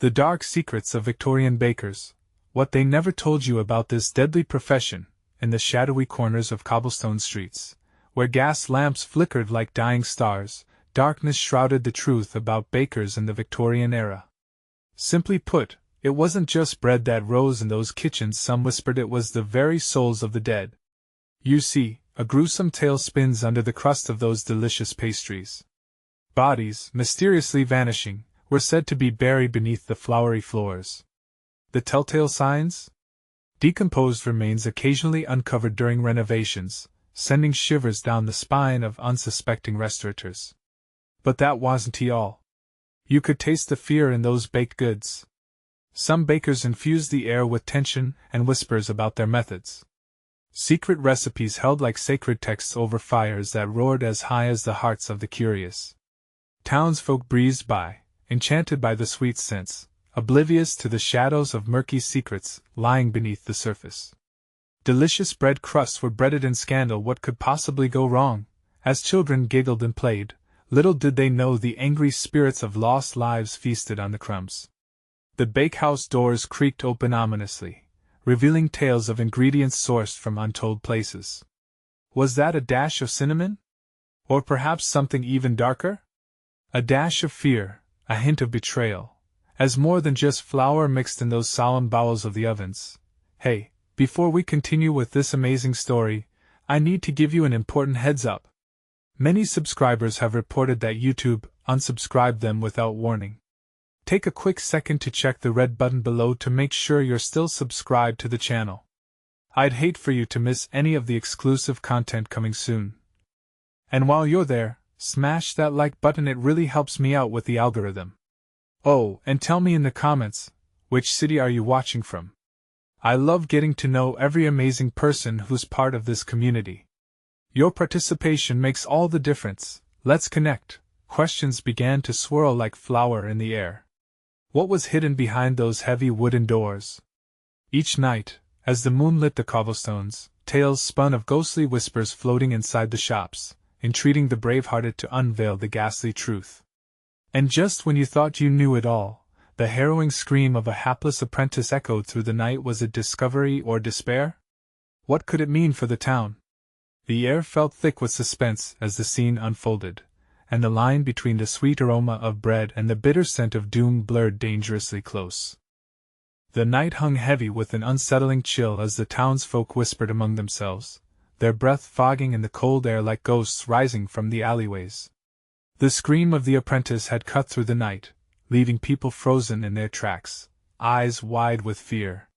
The dark secrets of Victorian bakers, what they never told you about this deadly profession, in the shadowy corners of cobblestone streets, where gas lamps flickered like dying stars, darkness shrouded the truth about bakers in the Victorian era. Simply put, it wasn't just bread that rose in those kitchens, some whispered it was the very souls of the dead. You see, a gruesome tale spins under the crust of those delicious pastries. Bodies, mysteriously vanishing, were said to be buried beneath the floury floors. The telltale signs? Decomposed remains occasionally uncovered during renovations, sending shivers down the spine of unsuspecting restaurateurs. But that wasn't all. You could taste the fear in those baked goods. Some bakers infused the air with tension and whispers about their methods. Secret recipes held like sacred texts over fires that roared as high as the hearts of the curious. Townsfolk breezed by, enchanted by the sweet scents, oblivious to the shadows of murky secrets lying beneath the surface. Delicious bread crusts were breaded in scandal. What could possibly go wrong? As children giggled and played, little did they know the angry spirits of lost lives feasted on the crumbs. The bakehouse doors creaked open ominously, revealing tales of ingredients sourced from untold places. Was that a dash of cinnamon? Or perhaps something even darker? A dash of fear, a hint of betrayal, as more than just flour mixed in those solemn bowels of the ovens. Hey, before we continue with this amazing story, I need to give you an important heads up. Many subscribers have reported that YouTube unsubscribed them without warning. Take a quick second to check the red button below to make sure you're still subscribed to the channel. I'd hate for you to miss any of the exclusive content coming soon. And while you're there, smash that like button, it really helps me out with the algorithm. Oh, and tell me in the comments, which city are you watching from? I love getting to know every amazing person who's part of this community. Your participation makes all the difference. Let's connect. Questions began to swirl like flour in the air. What was hidden behind those heavy wooden doors? Each night, as the moon lit the cobblestones, tales spun of ghostly whispers floating inside the shops, entreating the brave-hearted to unveil the ghastly truth. And just when you thought you knew it all, the harrowing scream of a hapless apprentice echoed through the night. Was it discovery or despair? What could it mean for the town? The air felt thick with suspense as the scene unfolded, and the line between the sweet aroma of bread and the bitter scent of doom blurred dangerously close. The night hung heavy with an unsettling chill as the townsfolk whispered among themselves, their breath fogging in the cold air like ghosts rising from the alleyways. The scream of the apprentice had cut through the night, leaving people frozen in their tracks, eyes wide with fear.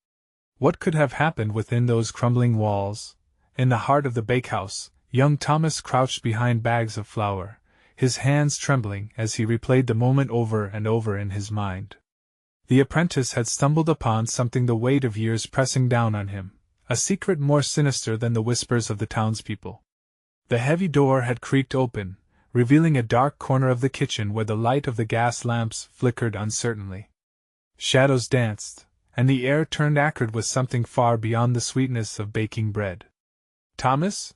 What could have happened within those crumbling walls? In the heart of the bakehouse, young Thomas crouched behind bags of flour, his hands trembling as he replayed the moment over and over in his mind. The apprentice had stumbled upon something, the weight of years pressing down on him, a secret more sinister than the whispers of the townspeople. The heavy door had creaked open, revealing a dark corner of the kitchen where the light of the gas lamps flickered uncertainly. Shadows danced, and the air turned acrid with something far beyond the sweetness of baking bread. "Thomas?"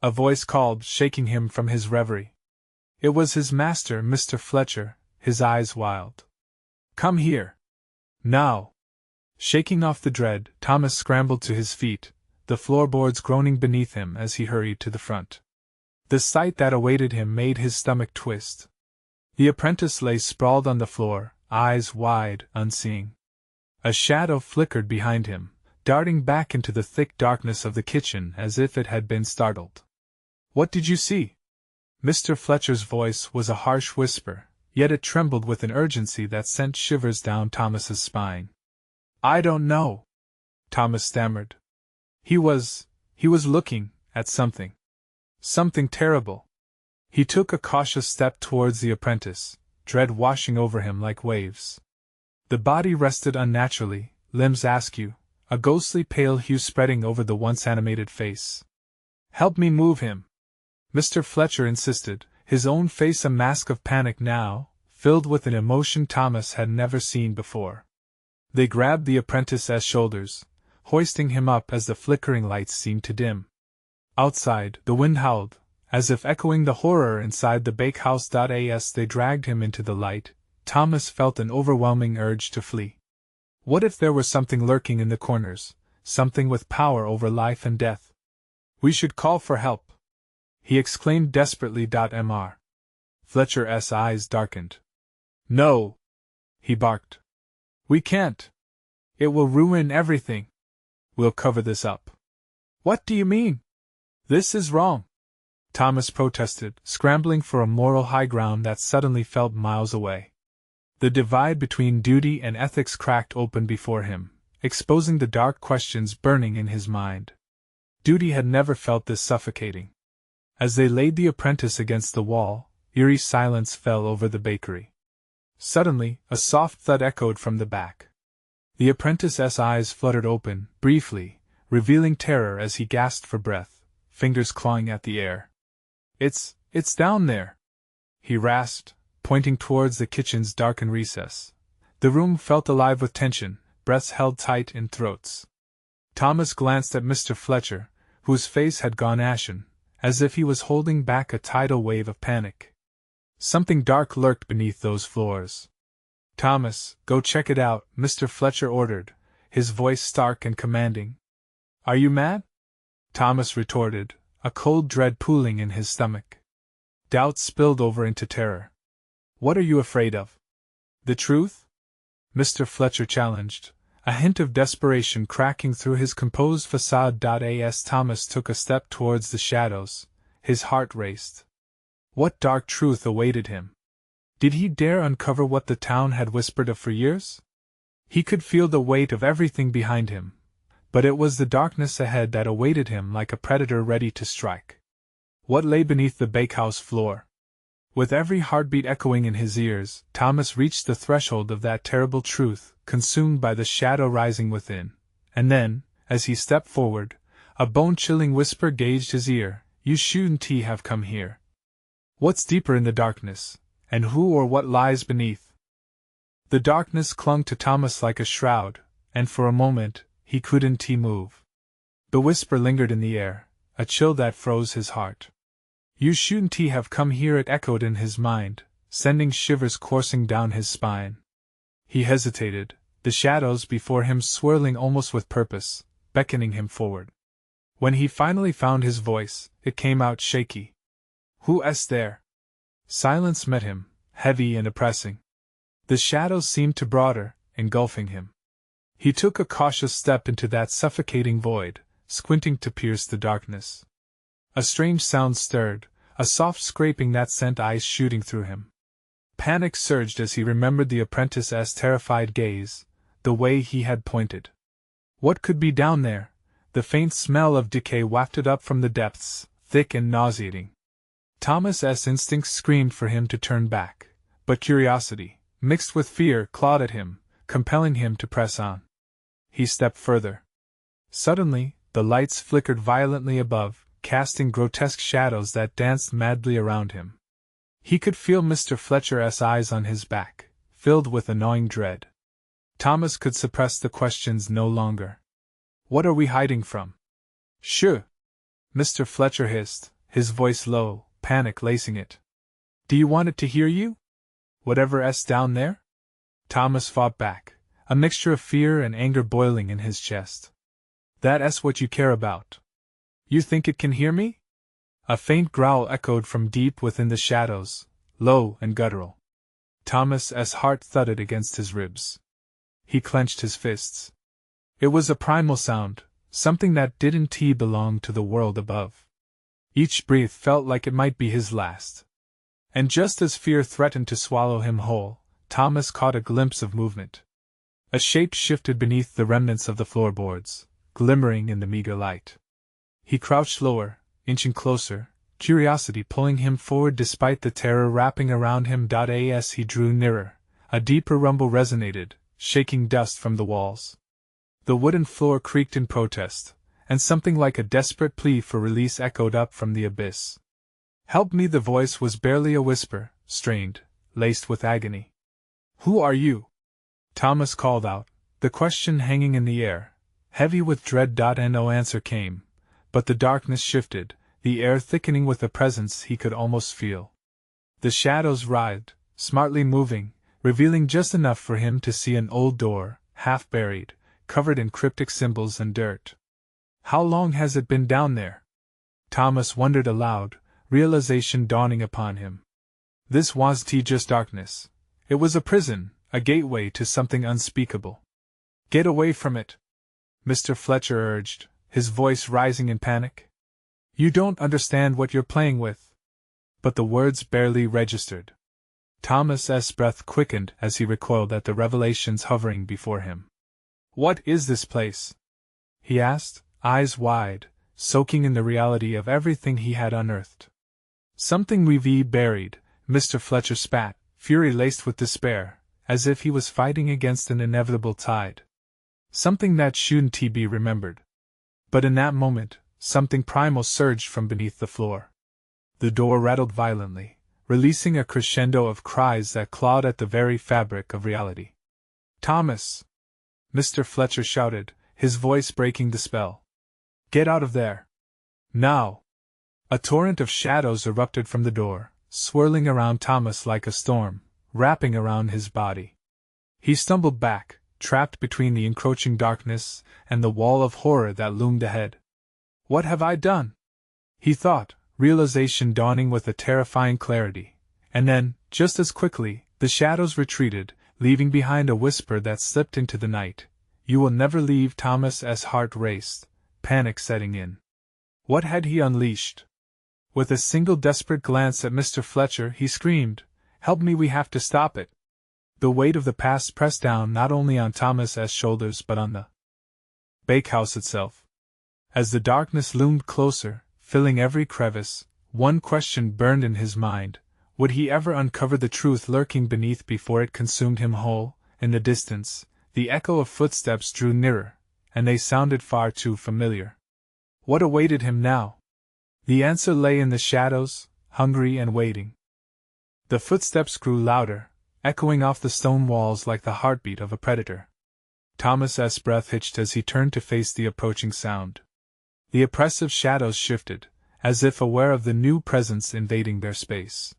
a voice called, shaking him from his reverie. It was his master, Mr. Fletcher, his eyes wild. "Come here. Now." Shaking off the dread, Thomas scrambled to his feet, the floorboards groaning beneath him as he hurried to the front. The sight that awaited him made his stomach twist. The apprentice lay sprawled on the floor, eyes wide, unseeing. A shadow flickered behind him, darting back into the thick darkness of the kitchen as if it had been startled. "What did you see?" Mr. Fletcher's voice was a harsh whisper, yet it trembled with an urgency that sent shivers down Thomas's spine. "I don't know," Thomas stammered. He was looking at something. Something terrible. He took a cautious step towards the apprentice, dread washing over him like waves. The body rested unnaturally, limbs askew, a ghostly pale hue spreading over the once animated face. "Help me move him," Mr. Fletcher insisted, his own face a mask of panic now, filled with an emotion Thomas had never seen before. They grabbed the apprentice's shoulders, hoisting him up as the flickering lights seemed to dim. Outside, the wind howled, as if echoing the horror inside the bakehouse. As they dragged him into the light, Thomas felt an overwhelming urge to flee. What if there were something lurking in the corners, something with power over life and death? We should call for help, he exclaimed desperately. Mr. Fletcher's eyes darkened. No, he barked. We can't. It will ruin everything. We'll cover this up. What do you mean? This is wrong, Thomas protested, scrambling for a moral high ground that suddenly felt miles away. The divide between duty and ethics cracked open before him, exposing the dark questions burning in his mind. Duty had never felt this suffocating. As they laid the apprentice against the wall, eerie silence fell over the bakery. Suddenly, a soft thud echoed from the back. The apprentice's eyes fluttered open, briefly, revealing terror as he gasped for breath, fingers clawing at the air. It's down there, he rasped, pointing towards the kitchen's darkened recess. The room felt alive with tension, breaths held tight in throats. Thomas glanced at Mr. Fletcher, whose face had gone ashen, as if he was holding back a tidal wave of panic. Something dark lurked beneath those floors. Thomas, go check it out, Mr. Fletcher ordered, his voice stark and commanding. Are you mad? Thomas retorted, a cold dread pooling in his stomach. Doubt spilled over into terror. What are you afraid of? The truth? Mr. Fletcher challenged, a hint of desperation cracking through his composed facade. As Thomas took a step towards the shadows, his heart raced. What dark truth awaited him? Did he dare uncover what the town had whispered of for years? He could feel the weight of everything behind him, but it was the darkness ahead that awaited him like a predator ready to strike. What lay beneath the bakehouse floor? With every heartbeat echoing in his ears, Thomas reached the threshold of that terrible truth, consumed by the shadow rising within. And then, as he stepped forward, a bone-chilling whisper gauged his ear. You shouldn't have come here. What's deeper in the darkness, and who or what lies beneath? The darkness clung to Thomas like a shroud, and for a moment, he couldn't move. The whisper lingered in the air, a chill that froze his heart. You shouldn't have come here, it echoed in his mind, sending shivers coursing down his spine. He hesitated, the shadows before him swirling almost with purpose, beckoning him forward. When he finally found his voice, it came out shaky. Who's there? Silence met him, heavy and oppressing. The shadows seemed to broaden, engulfing him. He took a cautious step into that suffocating void, squinting to pierce the darkness. A strange sound stirred, a soft scraping that sent ice shooting through him. Panic surged as he remembered the apprentice's terrified gaze, the way he had pointed. What could be down there? The faint smell of decay wafted up from the depths, thick and nauseating. Thomas's instincts screamed for him to turn back, but curiosity, mixed with fear, clawed at him, compelling him to press on. He stepped further. Suddenly, the lights flickered violently above, casting grotesque shadows that danced madly around him. He could feel Mr. Fletcher's eyes on his back, filled with a gnawing dread. Thomas could suppress the questions no longer. What are we hiding from? Shh! Mr. Fletcher hissed, his voice low, panic lacing it. Do you want it to hear you? Whatever's down there? Thomas fought back, a mixture of fear and anger boiling in his chest. That's what you care about. You think it can hear me? A faint growl echoed from deep within the shadows, low and guttural. Thomas's heart thudded against his ribs. He clenched his fists. It was a primal sound, something that didn't belong to the world above. Each breath felt like it might be his last. And just as fear threatened to swallow him whole, Thomas caught a glimpse of movement. A shape shifted beneath the remnants of the floorboards, glimmering in the meager light. He crouched lower, inching closer, curiosity pulling him forward despite the terror wrapping around him. As he drew nearer, a deeper rumble resonated, shaking dust from the walls. The wooden floor creaked in protest, and something like a desperate plea for release echoed up from the abyss. Help me! The voice was barely a whisper, strained, laced with agony. Who are you? Thomas called out, the question hanging in the air, heavy with dread. No answer came, but the darkness shifted, the air thickening with a presence he could almost feel. The shadows writhed, smartly moving, revealing just enough for him to see an old door, half buried, covered in cryptic symbols and dirt. How long has it been down there? Thomas wondered aloud, realization dawning upon him. This wasn't just darkness. It was a prison, a gateway to something unspeakable. Get away from it, Mr. Fletcher urged, his voice rising in panic. You don't understand what you're playing with. But the words barely registered. Thomas's breath quickened as he recoiled at the revelations hovering before him. What is this place? He asked, eyes wide, soaking in the reality of everything he had unearthed. Something we've buried, Mr. Fletcher spat, fury laced with despair, as if he was fighting against an inevitable tide. Something that shouldn't be remembered. But in that moment, something primal surged from beneath the floor. The door rattled violently, releasing a crescendo of cries that clawed at the very fabric of reality. Thomas! Mr. Fletcher shouted, his voice breaking the spell. Get out of there! Now! A torrent of shadows erupted from the door, swirling around Thomas like a storm, wrapping around his body. He stumbled back, trapped between the encroaching darkness and the wall of horror that loomed ahead. What have I done? He thought, realization dawning with a terrifying clarity, and then, just as quickly, the shadows retreated, leaving behind a whisper that slipped into the night. You will never leave. Thomas's heart raced, panic setting in. What had he unleashed? With a single desperate glance at Mr. Fletcher, he screamed, Help me, we have to stop it. The weight of the past pressed down not only on Thomas's shoulders but on the bakehouse itself. As the darkness loomed closer, filling every crevice, one question burned in his mind. Would he ever uncover the truth lurking beneath before it consumed him whole? In the distance, the echo of footsteps drew nearer, and they sounded far too familiar. What awaited him now? The answer lay in the shadows, hungry and waiting. The footsteps grew louder, echoing off the stone walls like the heartbeat of a predator. Thomas's breath hitched as he turned to face the approaching sound. The oppressive shadows shifted, as if aware of the new presence invading their space.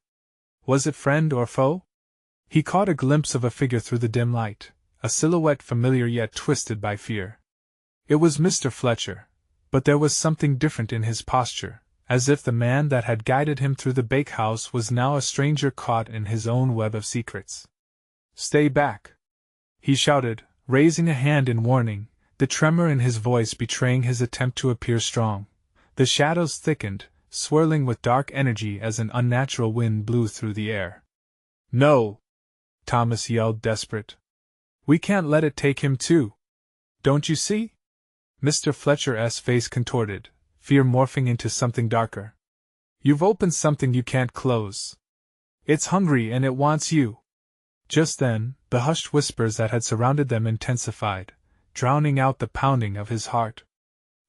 Was it friend or foe? He caught a glimpse of a figure through the dim light, a silhouette familiar yet twisted by fear. It was Mr. Fletcher, but there was something different in his posture, as if the man that had guided him through the bakehouse was now a stranger caught in his own web of secrets. Stay back! He shouted, raising a hand in warning, the tremor in his voice betraying his attempt to appear strong. The shadows thickened, swirling with dark energy as an unnatural wind blew through the air. No! Thomas yelled, desperate. We can't let it take him too. Don't you see? Mr. Fletcher's face contorted, fear morphing into something darker. You've opened something you can't close. It's hungry and it wants you. Just then, the hushed whispers that had surrounded them intensified, drowning out the pounding of his heart.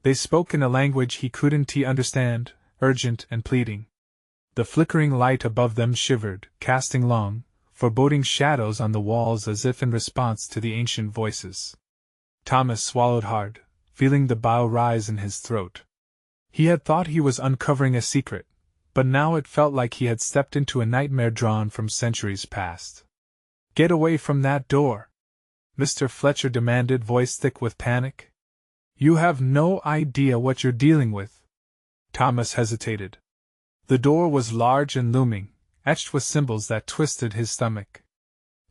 They spoke in a language he couldn't understand, urgent and pleading. The flickering light above them shivered, casting long, foreboding shadows on the walls as if in response to the ancient voices. Thomas swallowed hard, feeling the bile rise in his throat. He had thought he was uncovering a secret, but now it felt like he had stepped into a nightmare drawn from centuries past. Get away from that door! Mr. Fletcher demanded, voice thick with panic. You have no idea what you're dealing with. Thomas hesitated. The door was large and looming, etched with symbols that twisted his stomach.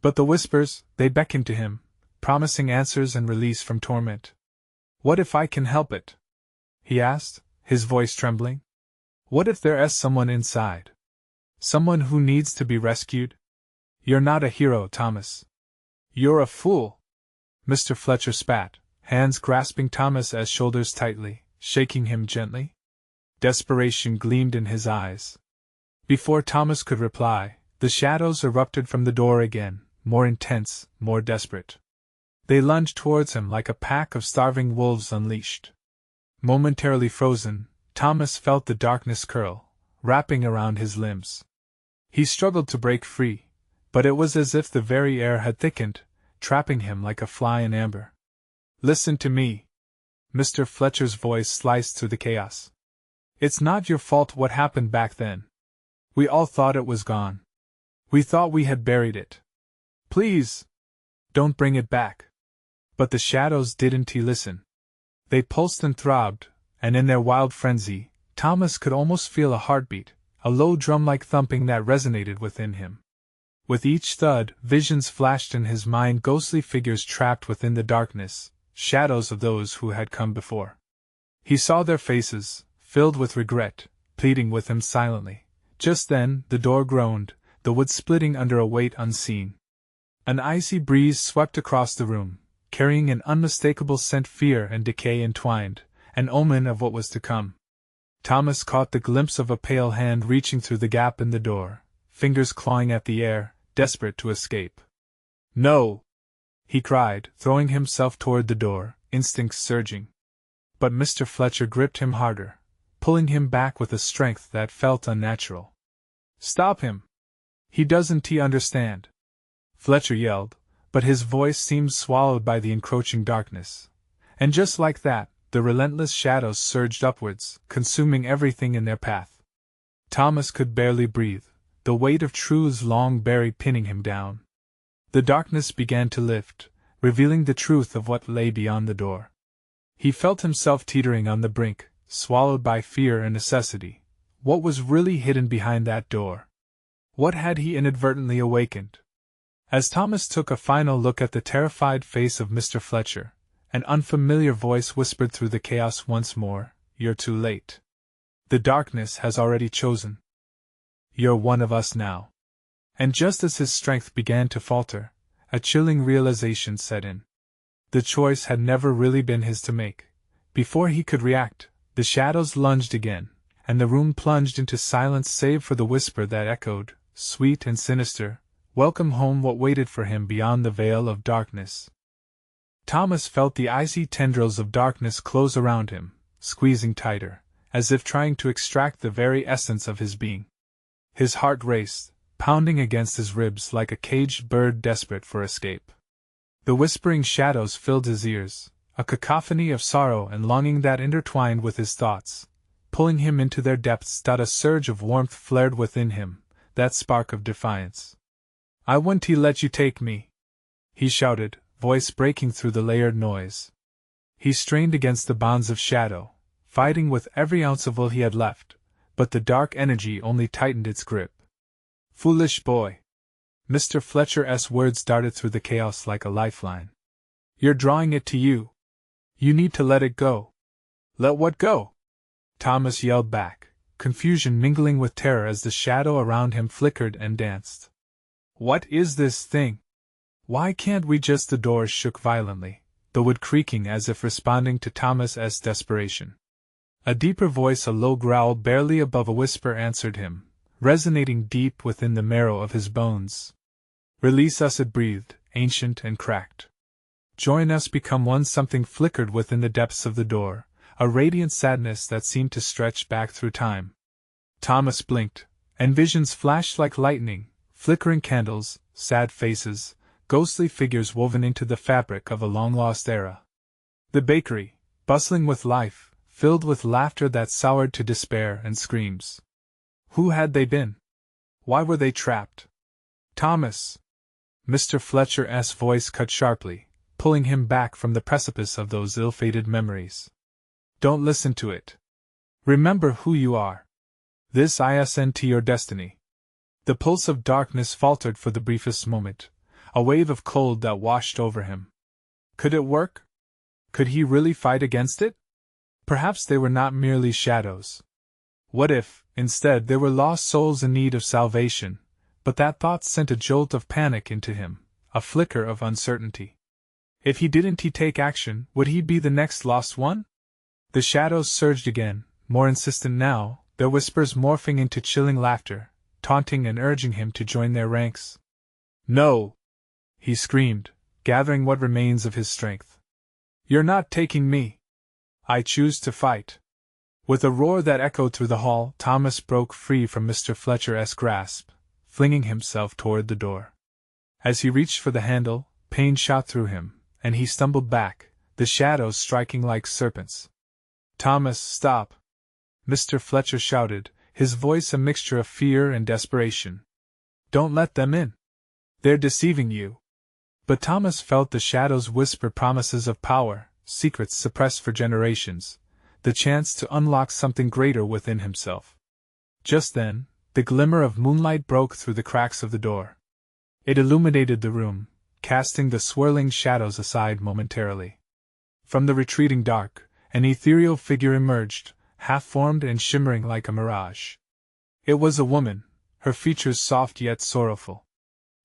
But the whispers, they beckoned to him, promising answers and release from torment. What if I can help it? He asked, his voice trembling. What if there is someone inside? Someone who needs to be rescued? You're not a hero, Thomas. You're a fool. Mr. Fletcher spat, hands grasping Thomas's shoulders tightly, shaking him gently. Desperation gleamed in his eyes. Before Thomas could reply, the shadows erupted from the door again, more intense, more desperate. They lunged towards him like a pack of starving wolves unleashed. Momentarily frozen, Thomas felt the darkness curl, wrapping around his limbs. He struggled to break free, but it was as if the very air had thickened, trapping him like a fly in amber. Listen to me. Mr. Fletcher's voice sliced through the chaos. It's not your fault what happened back then. We all thought it was gone. We thought we had buried it. Please! Don't bring it back. But the shadows didn't listen. They pulsed and throbbed, and in their wild frenzy, Thomas could almost feel a heartbeat, a low drum-like thumping that resonated within him. With each thud, visions flashed in his mind, ghostly figures trapped within the darkness, shadows of those who had come before. He saw their faces, filled with regret, pleading with him silently. Just then, the door groaned, the wood splitting under a weight unseen. An icy breeze swept across the room, carrying an unmistakable scent, fear and decay entwined, an omen of what was to come. Thomas caught the glimpse of a pale hand reaching through the gap in the door, fingers clawing at the air, desperate to escape. No! He cried, throwing himself toward the door, instincts surging. But Mr. Fletcher gripped him harder, pulling him back with a strength that felt unnatural. Stop him! He doesn't understand! Fletcher yelled, but his voice seemed swallowed by the encroaching darkness. And just like that, the relentless shadows surged upwards, consuming everything in their path. Thomas could barely breathe, the weight of truth's long buried pinning him down. The darkness began to lift, revealing the truth of what lay beyond the door. He felt himself teetering on the brink, swallowed by fear and necessity. What was really hidden behind that door? What had he inadvertently awakened? As Thomas took a final look at the terrified face of Mr. Fletcher, an unfamiliar voice whispered through the chaos once more, "You're too late. The darkness has already chosen. You're one of us now." And just as his strength began to falter, a chilling realization set in. The choice had never really been his to make. Before he could react, the shadows lunged again, and the room plunged into silence save for the whisper that echoed, sweet and sinister, "Welcome home." What waited for him beyond the veil of darkness? Thomas felt the icy tendrils of darkness close around him, squeezing tighter, as if trying to extract the very essence of his being. His heart raced, pounding against his ribs like a caged bird desperate for escape. The whispering shadows filled his ears, a cacophony of sorrow and longing that intertwined with his thoughts, pulling him into their depths. A surge of warmth flared within him, that spark of defiance. "I wouldn't let you take me!" he shouted, voice breaking through the layered noise. He strained against the bonds of shadow, fighting with every ounce of will he had left, but the dark energy only tightened its grip. "Foolish boy!" Mr. Fletcher's words darted through the chaos like a lifeline. "You're drawing it to you. You need to let it go." "Let what go?" Thomas yelled back, confusion mingling with terror as the shadow around him flickered and danced. "What is this thing? Why can't we just..." The doors shook violently, the wood creaking as if responding to Thomas's desperation. A deeper voice, a low growl barely above a whisper, answered him, resonating deep within the marrow of his bones. "Release us," it breathed, ancient and cracked. "Join us, become one." Something flickered within the depths of the door, a radiant sadness that seemed to stretch back through time. Thomas blinked, and visions flashed like lightning, flickering candles, sad faces, ghostly figures woven into the fabric of a long-lost era. The bakery, bustling with life, filled with laughter that soured to despair and screams. Who had they been? Why were they trapped? "Thomas!" Mr. Fletcher's voice cut sharply, pulling him back from the precipice of those ill-fated memories. "Don't listen to it. Remember who you are. This isn't your destiny." The pulse of darkness faltered for the briefest moment, a wave of cold that washed over him. Could it work? Could he really fight against it? Perhaps they were not merely shadows. What if, instead, they were lost souls in need of salvation? But that thought sent a jolt of panic into him, a flicker of uncertainty. If he didn't take action, would he be the next lost one? The shadows surged again, more insistent now, their whispers morphing into chilling laughter, taunting and urging him to join their ranks. "No!" he screamed, gathering what remains of his strength. "You're not taking me! I choose to fight!" With a roar that echoed through the hall, Thomas broke free from Mr. Fletcher's grasp, flinging himself toward the door. As he reached for the handle, pain shot through him, and he stumbled back, the shadows striking like serpents. "Thomas, stop!" Mr. Fletcher shouted, his voice a mixture of fear and desperation. "Don't let them in! They're deceiving you! But Thomas felt the shadows whisper promises of power, secrets suppressed for generations, the chance to unlock something greater within himself. Just then, the glimmer of moonlight broke through the cracks of the door. It illuminated the room, casting the swirling shadows aside momentarily. From the retreating dark, an ethereal figure emerged, half-formed and shimmering like a mirage. It was a woman, her features soft yet sorrowful.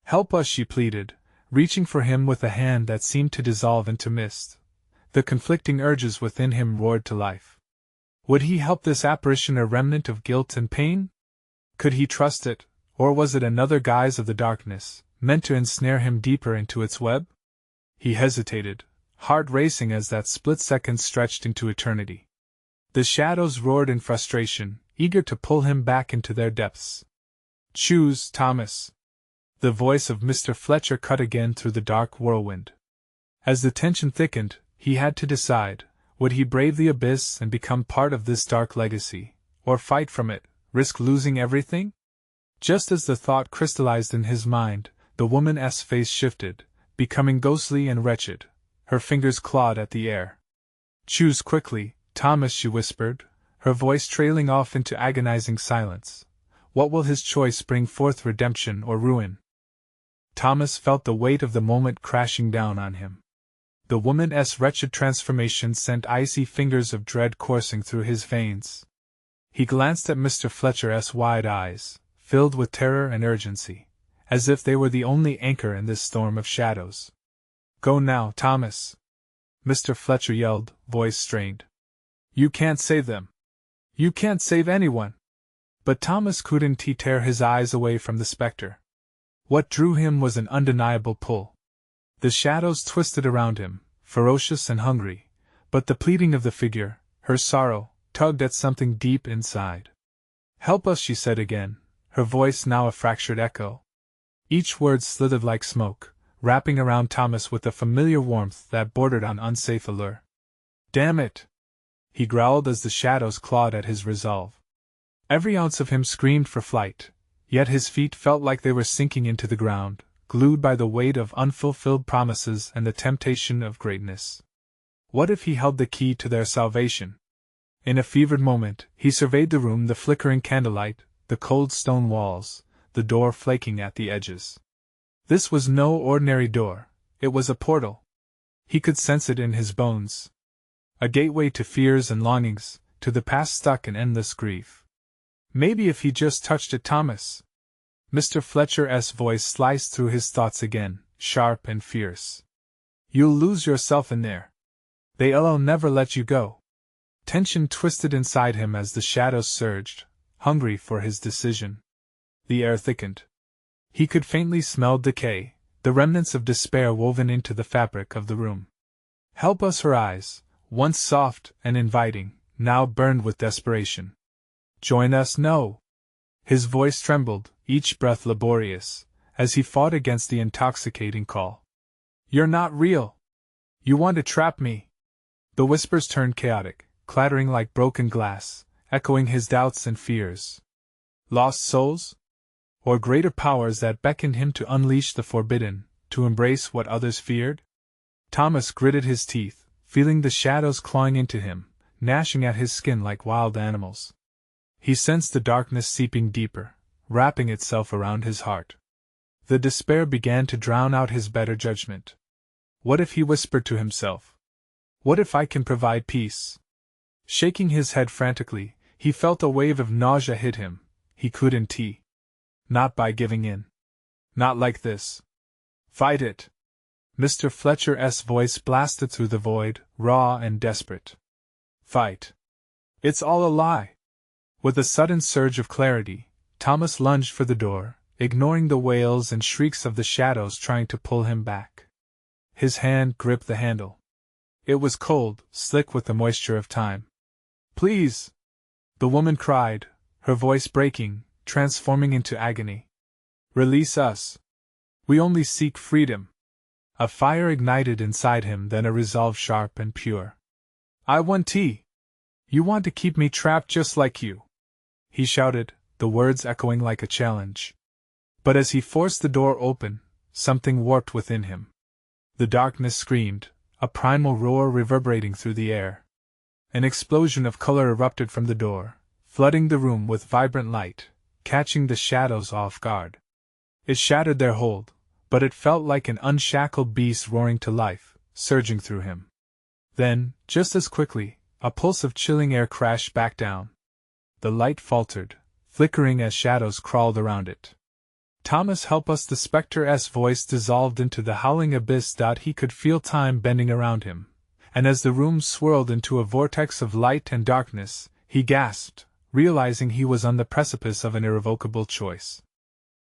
"Help us," she pleaded, reaching for him with a hand that seemed to dissolve into mist. The conflicting urges within him roared to life. Would he help this apparition, a remnant of guilt and pain? Could he trust it, or was it another guise of the darkness, meant to ensnare him deeper into its web? He hesitated, heart racing as that split second stretched into eternity. The shadows roared in frustration, eager to pull him back into their depths. "Choose, Thomas." The voice of Mr. Fletcher cut again through the dark whirlwind. As the tension thickened, he had to decide, would he brave the abyss and become part of this dark legacy, or fight from it, risk losing everything? Just as the thought crystallized in his mind, the woman's face shifted, becoming ghostly and wretched. Her fingers clawed at the air. "Choose quickly, Thomas," she whispered, her voice trailing off into agonizing silence. "What will his choice bring forth, redemption or ruin?" Thomas felt the weight of the moment crashing down on him. The woman's wretched transformation sent icy fingers of dread coursing through his veins. He glanced at Mr. Fletcher's wide eyes, filled with terror and urgency, as if they were the only anchor in this storm of shadows. "Go now, Thomas!" Mr. Fletcher yelled, voice strained. "You can't save them. You can't save anyone." But Thomas couldn't tear his eyes away from the specter. What drew him was an undeniable pull. The shadows twisted around him, ferocious and hungry, but the pleading of the figure, her sorrow, tugged at something deep inside. "Help us," she said again, her voice now a fractured echo. Each word slithered like smoke, wrapping around Thomas with a familiar warmth that bordered on unsafe allure. "Damn it!" he growled as the shadows clawed at his resolve. Every ounce of him screamed for flight, yet his feet felt like they were sinking into the ground, glued by the weight of unfulfilled promises and the temptation of greatness. What if he held the key to their salvation? In a fevered moment, he surveyed the room, the flickering candlelight, the cold stone walls, the door flaking at the edges. This was no ordinary door, it was a portal. He could sense it in his bones. A gateway to fears and longings, to the past stuck in endless grief. Maybe if he just touched it, Thomas. Mr. Fletcher's voice sliced through his thoughts again, sharp and fierce. "You'll lose yourself in there. They'll never let you go." Tension twisted inside him as the shadows surged, hungry for his decision. The air thickened. He could faintly smell decay, the remnants of despair woven into the fabric of the room. "Help us," her eyes, once soft and inviting, now burned with desperation. "Join us." "No." His voice trembled, each breath laborious, as he fought against the intoxicating call. "You're not real. You want to trap me." The whispers turned chaotic, clattering like broken glass, echoing his doubts and fears. Lost souls? Or greater powers that beckoned him to unleash the forbidden, to embrace what others feared? Thomas gritted his teeth, feeling the shadows clawing into him, gnashing at his skin like wild animals. He sensed the darkness seeping deeper, wrapping itself around his heart. The despair began to drown out his better judgment. What if, he whispered to himself? What if I can provide peace? Shaking his head frantically, he felt a wave of nausea hit him. He couldn't. Not by giving in. Not like this. Fight it. Mr. Fletcher's voice blasted through the void, raw and desperate. Fight. It's all a lie. With a sudden surge of clarity, Thomas lunged for the door, ignoring the wails and shrieks of the shadows trying to pull him back. His hand gripped the handle. It was cold, slick with the moisture of time. "Please!" the woman cried, her voice breaking, transforming into agony. "Release us. We only seek freedom." A fire ignited inside him, then a resolve sharp and pure. "I want tea. You want to keep me trapped just like you," he shouted, the words echoing like a challenge. But as he forced the door open, something warped within him. The darkness screamed, a primal roar reverberating through the air. An explosion of color erupted from the door, flooding the room with vibrant light, catching the shadows off guard. It shattered their hold, but it felt like an unshackled beast roaring to life, surging through him. Then, just as quickly, a pulse of chilling air crashed back down. The light faltered, flickering as shadows crawled around it. "Thomas, help us!" The spectre's voice dissolved into the howling abyss. He could feel time bending around him, and as the room swirled into a vortex of light and darkness, he gasped, realizing he was on the precipice of an irrevocable choice.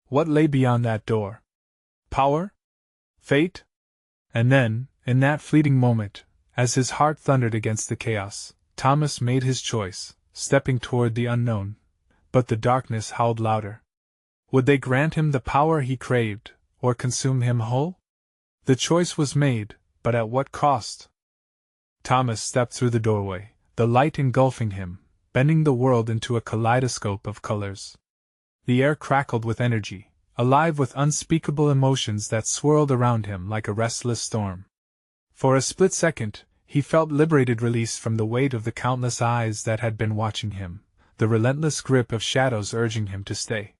What lay beyond that door? Power? Fate? And then, in that fleeting moment, as his heart thundered against the chaos, Thomas made his choice, stepping toward the unknown. But the darkness howled louder. Would they grant him the power he craved, or consume him whole? The choice was made, but at what cost? Thomas stepped through the doorway, the light engulfing him, bending the world into a kaleidoscope of colors. The air crackled with energy, alive with unspeakable emotions that swirled around him like a restless storm. For a split second, he felt liberated, released from the weight of the countless eyes that had been watching him, the relentless grip of shadows urging him to stay.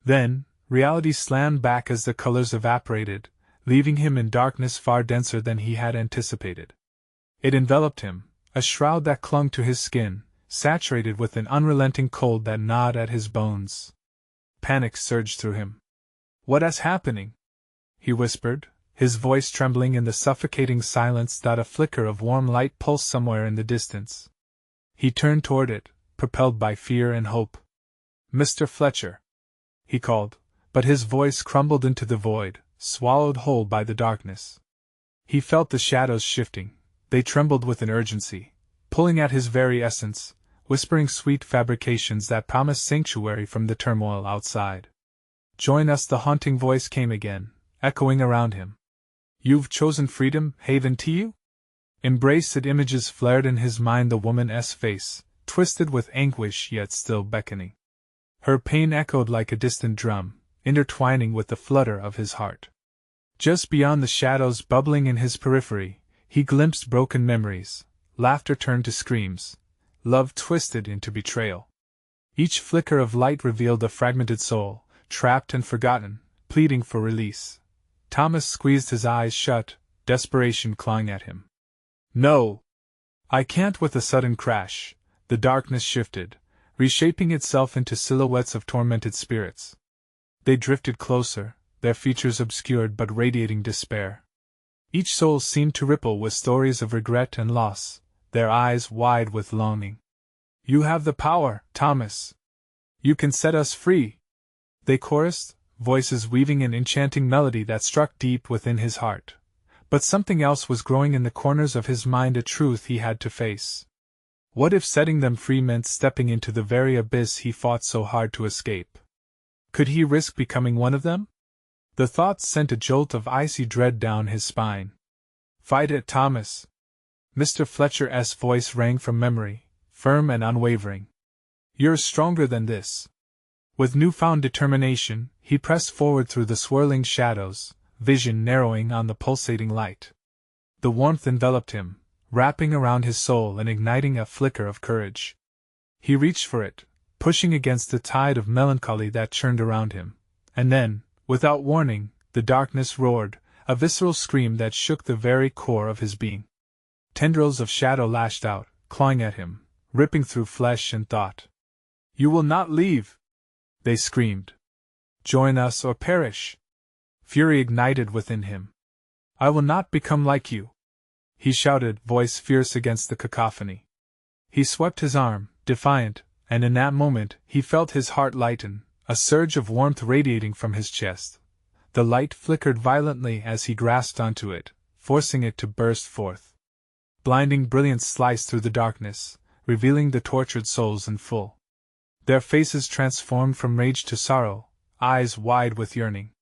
Then, reality slammed back as the colors evaporated, leaving him in darkness far denser than he had anticipated. It enveloped him, a shroud that clung to his skin, saturated with an unrelenting cold that gnawed at his bones. Panic surged through him. "What is happening?" he whispered, his voice trembling in the suffocating silence. A flicker of warm light pulsed somewhere in the distance. He turned toward it, propelled by fear and hope. "Mr. Fletcher," he called, but his voice crumbled into the void, swallowed whole by the darkness. He felt the shadows shifting. They trembled with an urgency, pulling at his very essence, whispering sweet fabrications that promised sanctuary from the turmoil outside. "Join us," the haunting voice came again, echoing around him. "You've chosen freedom, haven to you?" Embrace it. Images flared in his mind, the woman's face, twisted with anguish yet still beckoning. Her pain echoed like a distant drum, intertwining with the flutter of his heart. Just beyond the shadows bubbling in his periphery, he glimpsed broken memories, laughter turned to screams, love twisted into betrayal. Each flicker of light revealed a fragmented soul, trapped and forgotten, pleading for release. Thomas squeezed his eyes shut, desperation clawing at him. "No! I can't!" With a sudden crash, the darkness shifted, reshaping itself into silhouettes of tormented spirits. They drifted closer, their features obscured but radiating despair. Each soul seemed to ripple with stories of regret and loss, their eyes wide with longing. "You have the power, Thomas! You can set us free!" they chorused, voices weaving an enchanting melody that struck deep within his heart. But something else was growing in the corners of his mind, a truth he had to face. What if setting them free meant stepping into the very abyss he fought so hard to escape? Could he risk becoming one of them? The thought sent a jolt of icy dread down his spine. "Fight it, Thomas!" Mr. Fletcher's voice rang from memory, firm and unwavering. "You're stronger than this." With newfound determination, he pressed forward through the swirling shadows, vision narrowing on the pulsating light. The warmth enveloped him, wrapping around his soul and igniting a flicker of courage. He reached for it, pushing against the tide of melancholy that churned around him, and then, without warning, the darkness roared, a visceral scream that shook the very core of his being. Tendrils of shadow lashed out, clawing at him, ripping through flesh and thought. "You will not leave!" they screamed. "Join us or perish!" Fury ignited within him. "I will not become like you!" he shouted, voice fierce against the cacophony. He swept his arm, defiant, and in that moment he felt his heart lighten, a surge of warmth radiating from his chest. The light flickered violently as he grasped onto it, forcing it to burst forth. Blinding brilliance sliced through the darkness, revealing the tortured souls in full. Their faces transformed from rage to sorrow, eyes wide with yearning.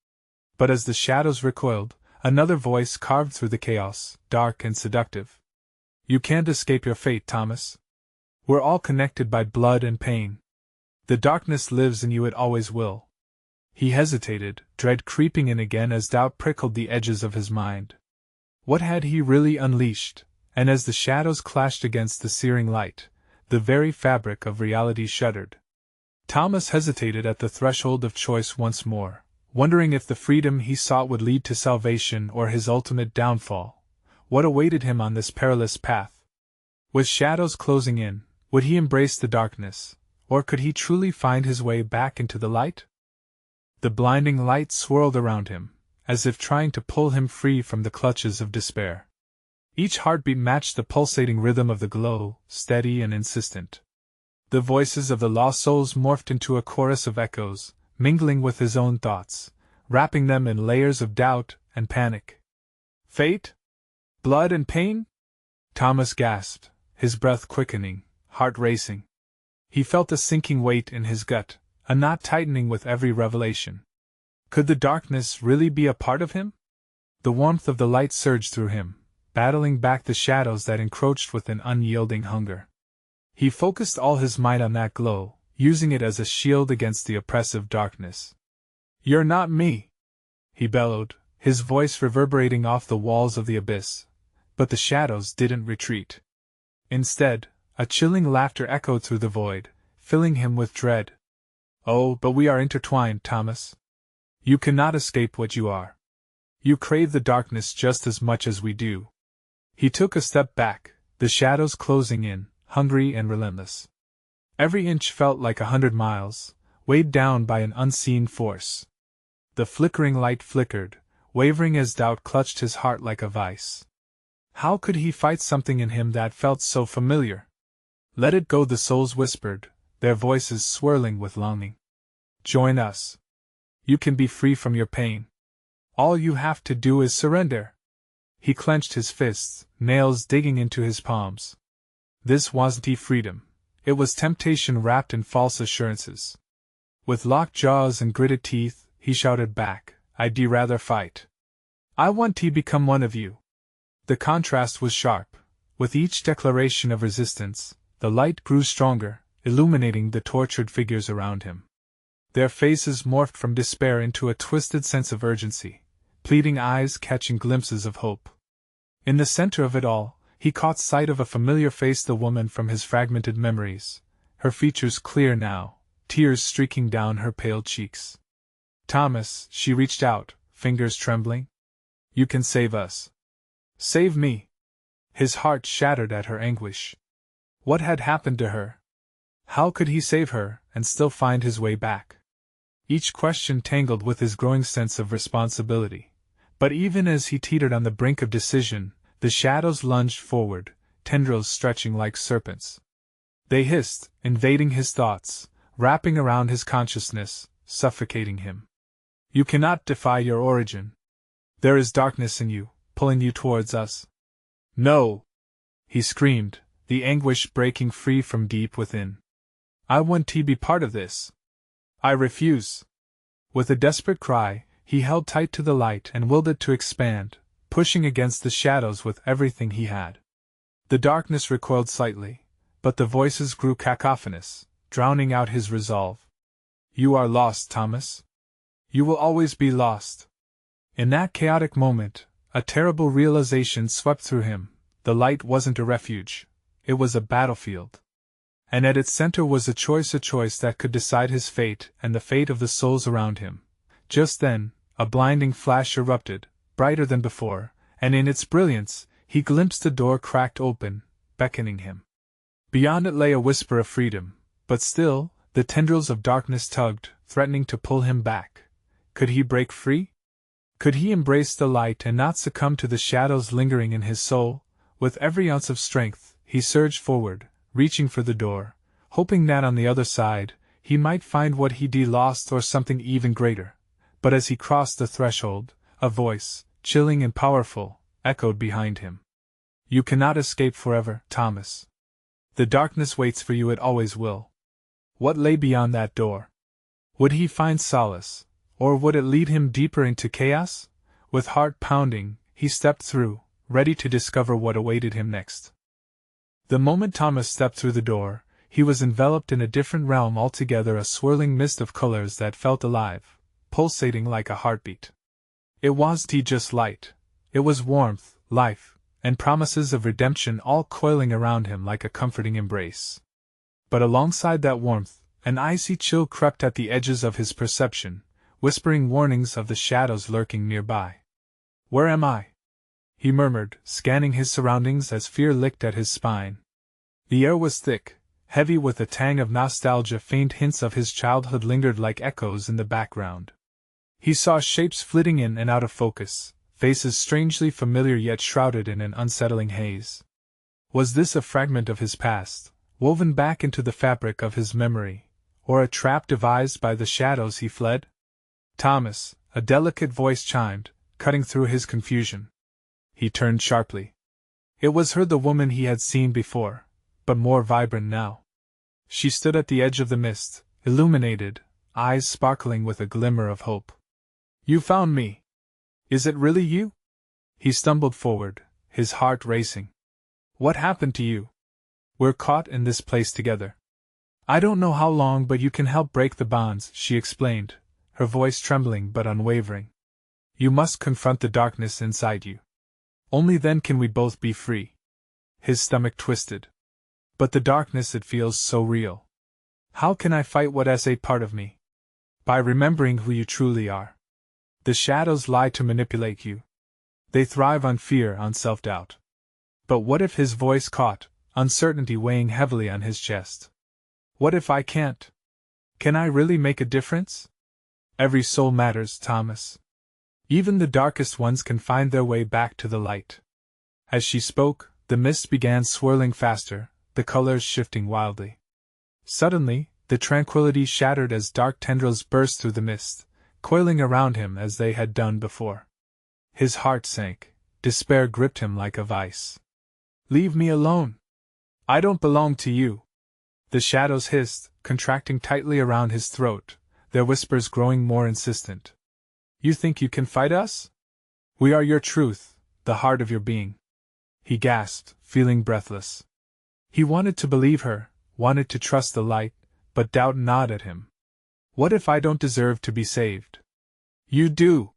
But as the shadows recoiled, another voice carved through the chaos, dark and seductive. "You can't escape your fate, Thomas. We're all connected by blood and pain. The darkness lives in you, it always will." He hesitated, dread creeping in again as doubt prickled the edges of his mind. What had he really unleashed? And as the shadows clashed against the searing light, the very fabric of reality shuddered. Thomas hesitated at the threshold of choice once more, wondering if the freedom he sought would lead to salvation or his ultimate downfall. What awaited him on this perilous path? With shadows closing in, would he embrace the darkness, or could he truly find his way back into the light? The blinding light swirled around him, as if trying to pull him free from the clutches of despair. Each heartbeat matched the pulsating rhythm of the glow, steady and insistent. The voices of the lost souls morphed into a chorus of echoes, mingling with his own thoughts, wrapping them in layers of doubt and panic. Fate? Blood and pain? Thomas gasped, his breath quickening, heart racing. He felt a sinking weight in his gut, a knot tightening with every revelation. Could the darkness really be a part of him? The warmth of the light surged through him, battling back the shadows that encroached with an unyielding hunger. He focused all his might on that glow, using it as a shield against the oppressive darkness. "You're not me!" he bellowed, his voice reverberating off the walls of the abyss. But the shadows didn't retreat. Instead, a chilling laughter echoed through the void, filling him with dread. "Oh, but we are intertwined, Thomas. You cannot escape what you are. You crave the darkness just as much as we do." He took a step back, the shadows closing in, hungry and relentless. Every inch felt like 100 miles, weighed down by an unseen force. The flickering light flickered, wavering as doubt clutched his heart like a vice. How could he fight something in him that felt so familiar? "Let it go," the souls whispered, their voices swirling with longing. "Join us. You can be free from your pain. All you have to do is surrender." He clenched his fists, nails digging into his palms. This wasn't freedom. It was temptation wrapped in false assurances. With locked jaws and gritted teeth, he shouted back, "I'd rather fight. I want to become one of you." The contrast was sharp. With each declaration of resistance, the light grew stronger, illuminating the tortured figures around him. Their faces morphed from despair into a twisted sense of urgency, pleading eyes catching glimpses of hope. In the center of it all, he caught sight of a familiar face, the woman from his fragmented memories, her features clear now, tears streaking down her pale cheeks. "Thomas," she reached out, fingers trembling. "You can save us. Save me." His heart shattered at her anguish. What had happened to her? How could he save her, and still find his way back? Each question tangled with his growing sense of responsibility. But even as he teetered on the brink of decision, the shadows lunged forward, tendrils stretching like serpents. They hissed, invading his thoughts, wrapping around his consciousness, suffocating him. "You cannot defy your origin. There is darkness in you, pulling you towards us." "No!" he screamed, the anguish breaking free from deep within. "I want to be part of this. I refuse." With a desperate cry, he held tight to the light and willed it to expand, pushing against the shadows with everything he had. The darkness recoiled slightly, but the voices grew cacophonous, drowning out his resolve. "You are lost, Thomas. You will always be lost." In that chaotic moment, a terrible realization swept through him. The light wasn't a refuge. It was a battlefield. And at its center was a choice that could decide his fate and the fate of the souls around him. Just then, a blinding flash erupted, brighter than before, and in its brilliance, he glimpsed a door cracked open, beckoning him. Beyond it lay a whisper of freedom, but still, the tendrils of darkness tugged, threatening to pull him back. Could he break free? Could he embrace the light and not succumb to the shadows lingering in his soul? With every ounce of strength, he surged forward, reaching for the door, hoping that on the other side, he might find what he'd lost or something even greater. But as he crossed the threshold, a voice, chilling and powerful, echoed behind him. "You cannot escape forever, Thomas. The darkness waits for you, it always will." What lay beyond that door? Would he find solace, or would it lead him deeper into chaos? With heart pounding, he stepped through, ready to discover what awaited him next. The moment Thomas stepped through the door, he was enveloped in a different realm altogether, a swirling mist of colors that felt alive, pulsating like a heartbeat. It wasn't just light. It was warmth, life, and promises of redemption all coiling around him like a comforting embrace. But alongside that warmth, an icy chill crept at the edges of his perception, whispering warnings of the shadows lurking nearby. "Where am I?" he murmured, scanning his surroundings as fear licked at his spine. The air was thick, heavy with a tang of nostalgia. Faint hints of his childhood lingered like echoes in the background. He saw shapes flitting in and out of focus, faces strangely familiar yet shrouded in an unsettling haze. Was this a fragment of his past, woven back into the fabric of his memory, or a trap devised by the shadows he fled? "Thomas," a delicate voice chimed, cutting through his confusion. He turned sharply. It was her, the woman he had seen before, but more vibrant now. She stood at the edge of the mist, illuminated, eyes sparkling with a glimmer of hope. "You found me! Is it really you?" He stumbled forward, his heart racing. "What happened to you? We're caught in this place together. I don't know how long, but you can help break the bonds," she explained, her voice trembling but unwavering. "You must confront the darkness inside you. Only then can we both be free." His stomach twisted. "But the darkness, it feels so real. How can I fight what's a part of me?" "By remembering who you truly are. The shadows lie to manipulate you. They thrive on fear, on self-doubt." But what if his voice caught, uncertainty weighing heavily on his chest? "What if I can't? Can I really make a difference? Every soul matters, Thomas. Even the darkest ones can find their way back to the light." As she spoke, the mist began swirling faster, the colors shifting wildly. Suddenly, the tranquility shattered as dark tendrils burst through the mist, coiling around him as they had done before. His heart sank, despair gripped him like a vice. "Leave me alone! I don't belong to you!" The shadows hissed, contracting tightly around his throat, their whispers growing more insistent. "You think you can fight us? We are your truth, the heart of your being." He gasped, feeling breathless. He wanted to believe her, wanted to trust the light, but doubt gnawed at him. "What if I don't deserve to be saved?" "You do.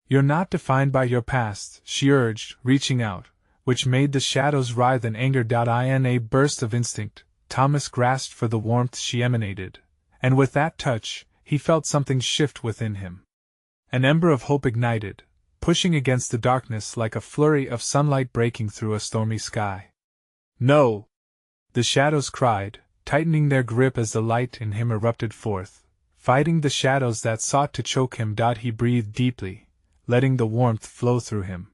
You're not defined by your past," she urged, reaching out, which made the shadows writhe in anger. In a burst of instinct, Thomas grasped for the warmth she emanated, and with that touch, he felt something shift within him. An ember of hope ignited, pushing against the darkness like a flurry of sunlight breaking through a stormy sky. "No!" the shadows cried, tightening their grip as the light in him erupted forth, fighting the shadows that sought to choke him. He breathed deeply, letting the warmth flow through him.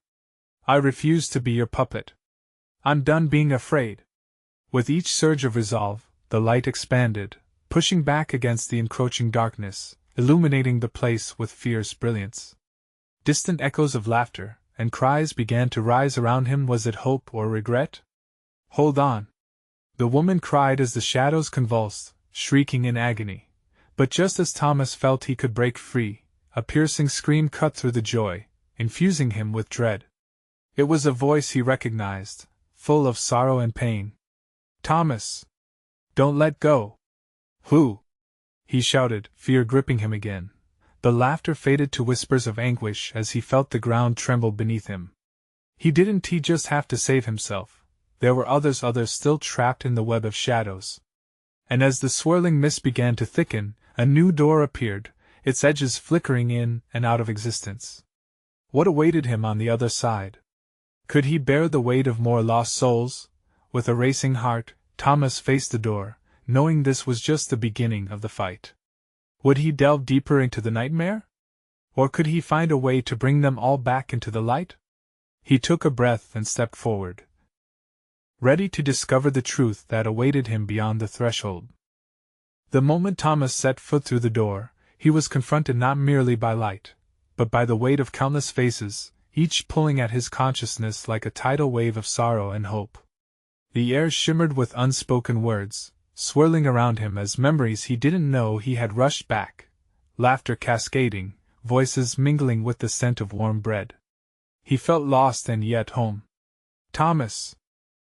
"I refuse to be your puppet. I'm done being afraid." With each surge of resolve, the light expanded, pushing back against the encroaching darkness, illuminating the place with fierce brilliance. Distant echoes of laughter and cries began to rise around him. Was it hope or regret? "Hold on!" the woman cried as the shadows convulsed, shrieking in agony. But just as Thomas felt he could break free, a piercing scream cut through the joy, infusing him with dread. It was a voice he recognized, full of sorrow and pain. "Thomas! Don't let go!" "Who?" he shouted, fear gripping him again. The laughter faded to whispers of anguish as he felt the ground tremble beneath him. He just have to save himself. There were others still trapped in the web of shadows. And as the swirling mist began to thicken, a new door appeared, its edges flickering in and out of existence. What awaited him on the other side? Could he bear the weight of more lost souls? With a racing heart, Thomas faced the door, knowing this was just the beginning of the fight. Would he delve deeper into the nightmare? Or could he find a way to bring them all back into the light? He took a breath and stepped forward, ready to discover the truth that awaited him beyond the threshold. The moment Thomas set foot through the door, he was confronted not merely by light, but by the weight of countless faces, each pulling at his consciousness like a tidal wave of sorrow and hope. The air shimmered with unspoken words, swirling around him as memories he didn't know he had rushed back, laughter cascading, voices mingling with the scent of warm bread. He felt lost and yet home. "Thomas!"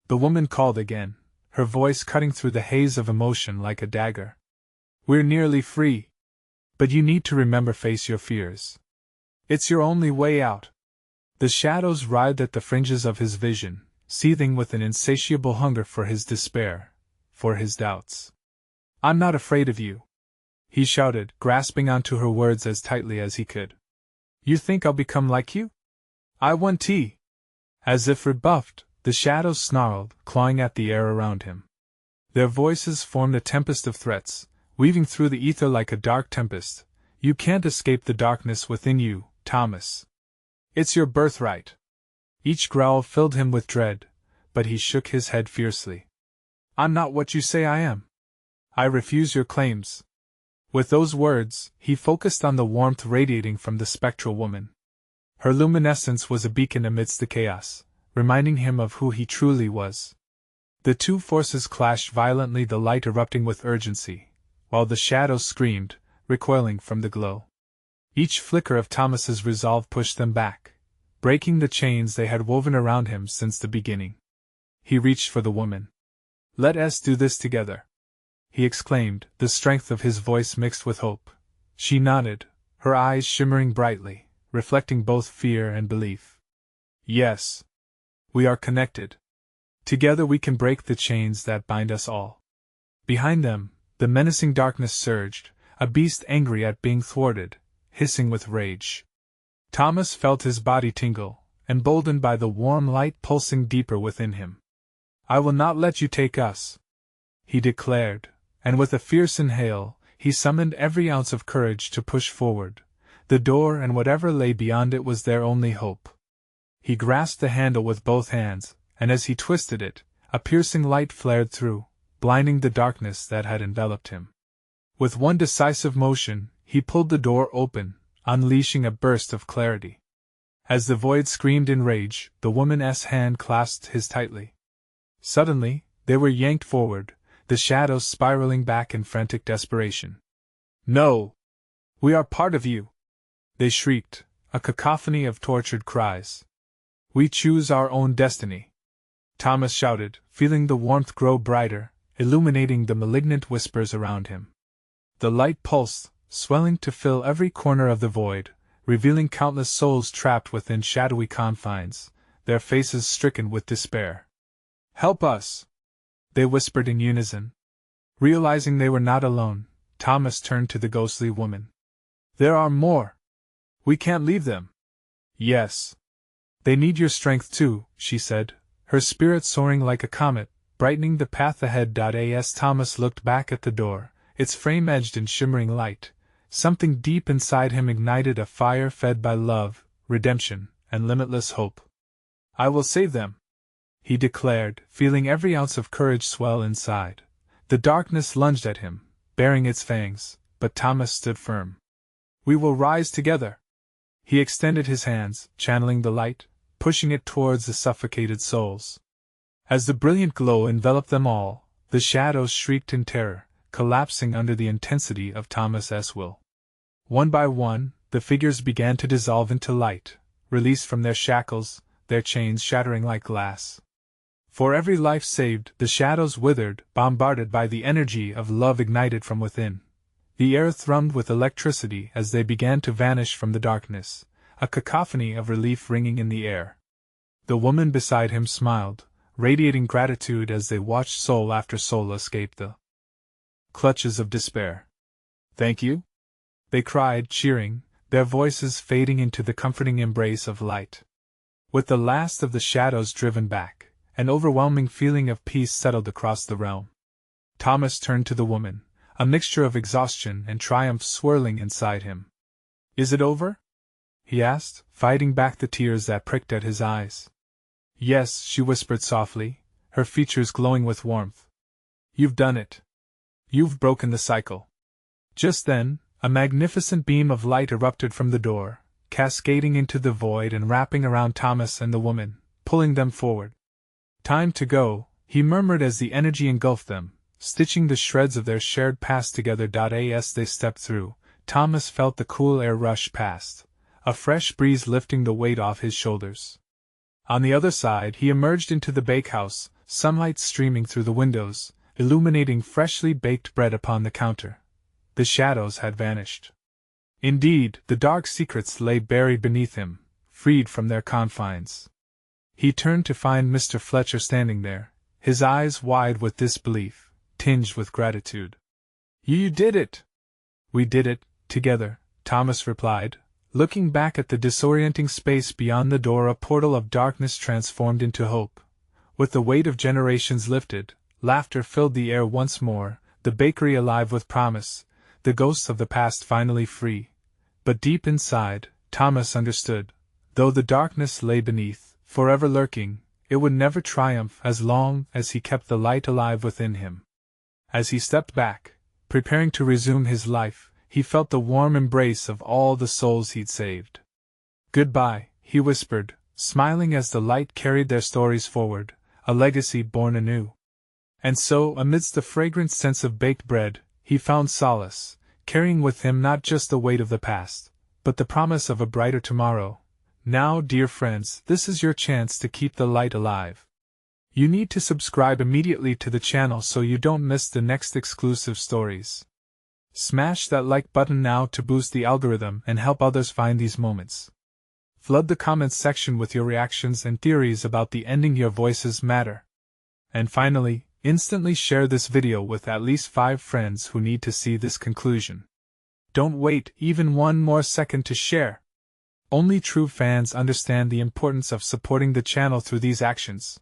the woman called again, her voice cutting through the haze of emotion like a dagger. "We're nearly free. But you need to remember, face your fears. It's your only way out." The shadows writhed at the fringes of his vision, seething with an insatiable hunger for his despair, for his doubts. "I'm not afraid of you," he shouted, grasping onto her words as tightly as he could. "You think I'll become like you? I want tea." As if rebuffed, the shadows snarled, clawing at the air around him. Their voices formed a tempest of threats, weaving through the ether like a dark tempest. "You can't escape the darkness within you, Thomas. It's your birthright." Each growl filled him with dread, but he shook his head fiercely. "I'm not what you say I am. I refuse your claims." With those words, he focused on the warmth radiating from the spectral woman. Her luminescence was a beacon amidst the chaos, reminding him of who he truly was. The two forces clashed violently, the light erupting with urgency, while the shadows screamed, recoiling from the glow. Each flicker of Thomas's resolve pushed them back, breaking the chains they had woven around him since the beginning. He reached for the woman. "Let us do this together," he exclaimed, the strength of his voice mixed with hope. She nodded, her eyes shimmering brightly, reflecting both fear and belief. "Yes. We are connected. Together we can break the chains that bind us all." Behind them, the menacing darkness surged, a beast angry at being thwarted, hissing with rage. Thomas felt his body tingle, emboldened by the warm light pulsing deeper within him. "I will not let you take us," he declared, and with a fierce inhale, he summoned every ounce of courage to push forward. The door and whatever lay beyond it was their only hope. He grasped the handle with both hands, and as he twisted it, a piercing light flared through, blinding the darkness that had enveloped him. With one decisive motion, he pulled the door open, unleashing a burst of clarity. As the void screamed in rage, the woman's hand clasped his tightly. Suddenly, they were yanked forward, the shadows spiraling back in frantic desperation. "No! We are part of you!" they shrieked, a cacophony of tortured cries. "We choose our own destiny!" Thomas shouted, feeling the warmth grow brighter, illuminating the malignant whispers around him. The light pulsed, swelling to fill every corner of the void, revealing countless souls trapped within shadowy confines, their faces stricken with despair. "Help us!" they whispered in unison. Realizing they were not alone, Thomas turned to the ghostly woman. "There are more! We can't leave them." "Yes. They need your strength too," she said, her spirit soaring like a comet, brightening the path ahead. As Thomas looked back at the door, its frame edged in shimmering light, something deep inside him ignited a fire fed by love, redemption, and limitless hope. "I will save them," he declared, feeling every ounce of courage swell inside. The darkness lunged at him, baring its fangs, but Thomas stood firm. "We will rise together." He extended his hands, channeling the light, pushing it towards the suffocated souls. As the brilliant glow enveloped them all, the shadows shrieked in terror, collapsing under the intensity of Thomas's will. One by one, the figures began to dissolve into light, released from their shackles, their chains shattering like glass. For every life saved, the shadows withered, bombarded by the energy of love ignited from within. The air thrummed with electricity as they began to vanish from the darkness, a cacophony of relief ringing in the air. The woman beside him smiled, radiating gratitude as they watched soul after soul escape the clutches of despair. "Thank you," they cried, cheering, their voices fading into the comforting embrace of light. With the last of the shadows driven back, an overwhelming feeling of peace settled across the realm. Thomas turned to the woman, a mixture of exhaustion and triumph swirling inside him. "Is it over?" he asked, fighting back the tears that pricked at his eyes. "Yes," she whispered softly, her features glowing with warmth. "You've done it. You've broken the cycle." Just then, a magnificent beam of light erupted from the door, cascading into the void and wrapping around Thomas and the woman, pulling them forward. "Time to go," he murmured as the energy engulfed them, stitching the shreds of their shared past together. As they stepped through, Thomas felt the cool air rush past, a fresh breeze lifting the weight off his shoulders. On the other side he emerged into the bakehouse, sunlight streaming through the windows, illuminating freshly baked bread upon the counter. The shadows had vanished. Indeed, the dark secrets lay buried beneath him, freed from their confines. He turned to find Mr. Fletcher standing there, his eyes wide with disbelief, tinged with gratitude. You did it! We did it, together, Thomas replied, looking back at the disorienting space beyond the door, a portal of darkness transformed into hope. With the weight of generations lifted, laughter filled the air once more, the bakery alive with promise, the ghosts of the past finally free. But deep inside, Thomas understood, though the darkness lay beneath, forever lurking, it would never triumph as long as he kept the light alive within him. As he stepped back, preparing to resume his life, he felt the warm embrace of all the souls he'd saved. Goodbye, he whispered, smiling as the light carried their stories forward, a legacy born anew. And so, amidst the fragrant scents of baked bread, he found solace, carrying with him not just the weight of the past, but the promise of a brighter tomorrow. Now, dear friends, this is your chance to keep the light alive. You need to subscribe immediately to the channel so you don't miss the next exclusive stories. Smash that like button now to boost the algorithm and help others find these moments. Flood the comments section with your reactions and theories about the ending. Your voices matter. And finally, instantly share this video with at least 5 friends who need to see this conclusion. Don't wait even one more second to share. Only true fans understand the importance of supporting the channel through these actions.